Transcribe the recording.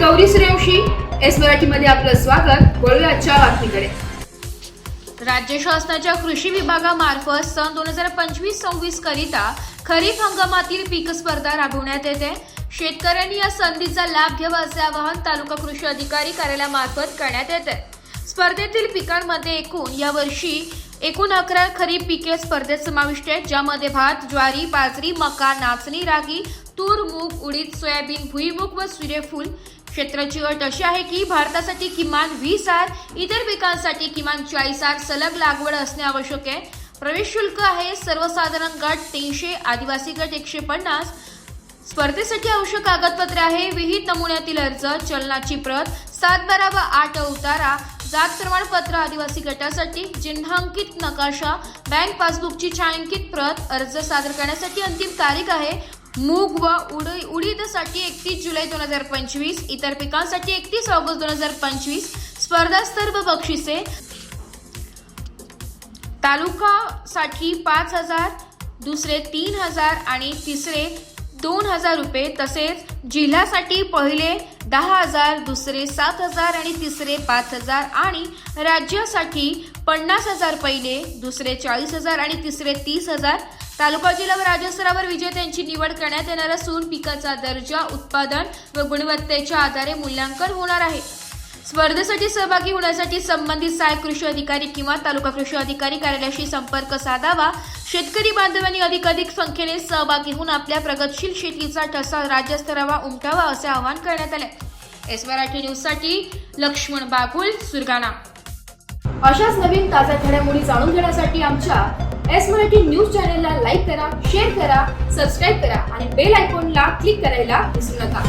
Gauri Suryavanshi, S मराठीमध्ये आपलं स्वागत। वळूया आजच्या बातमीकडे। राज्य शासनाच्या कृषी विभागामार्फत सन 2025-26 करिता खरीप हंगामातील पीक स्पर्धा राबवण्यात येते। शेतकऱ्यांनी या संधीचा लाभ घ्यावा असे आवाहन तालुका कृषी अधिकारी कार्यालयामार्फत करण्यात येते। स्पर्धेतील पिकांमध्ये यावर्षी एकूण 11 खरीप पिके स्पर्धेत समाविष्ट आहेत, ज्यामध्ये भात, ज्वारी, बाजरी, मका, नाचणी, रागी, तूर, मूग, उडीद, सोयाबीन, भुईमूग व सूर्यफूल। क्षेत्राची अट अशी आहे की भारतासाठी किमान 20 आर, इतर पिकांसाठी किमान 40 आर सलग लागवड असणे आवश्यक आहे। प्रवेश शुल्क आहे सर्वसाधारण गट 300, आदिवासी गट 150। स्पर्धेसाठी आवश्यक कागदपत्रे आहे विहित नमुन्यातील अर्ज, चलनाची प्रत, 7/12 व 8 उतारा, जात प्रमाणपत्र आदिवासी गटासाठी, चिन्हांकित नकाशा, बँक पासबुकची छायांकित प्रत। अर्ज सादर करण्यासाठी अंतिम तारीख आहे मूग व उडीदसाठी 31 जुलै 2025, इतर पिकांसाठी 31 ऑगस्ट 2025। स्पर्धा स्तर व बक्षिसे: तालुकासाठी 5,000, दुसरे 3,000 आणि तिसरे 2,000 रुपये, तसेच जिल्ह्यासाठी पहिले 10,000, दुसरे 7,000 आणि तिसरे 5,000 आणि राज्यासाठी 50,000 पहिले, दुसरे 40,000 आणि तिसरे 30,000। तालुका, जिल्हा व राज्य स्तरावर विजेत्यांची निवड करण्यात येणार असून पिकाचा दर्जा, उत्पादन व गुणवत्तेच्या आधारे मूल्यांकन होणार आहे। स्पर्धेसाठी सहभागी होण्यासाठी संबंधित सहाय्यक कृषी अधिकारी किंवा तालुका कृषी अधिकारी कार्यालयाशी संपर्क साधावा। शेतकरी बांधवांनी अधिकाधिक संख्येने सहभागी होऊन आपल्या प्रगतशील शेतीचा ठसा राज्यस्तरावर उमटावा असे आवाहन करण्यात आले। एस मराठी न्यूजसाठी लक्ष्मण बागुल, सुरगाणा। अशाच नवीन ताज्या घडामोडी जाणून घेण्यासाठी आमच्या एस मराठी न्यूज चॅनलला लाईक करा, शेअर करा, सबस्क्राईब करा आणि बेल आयकॉनला क्लिक करायला विसरू नका।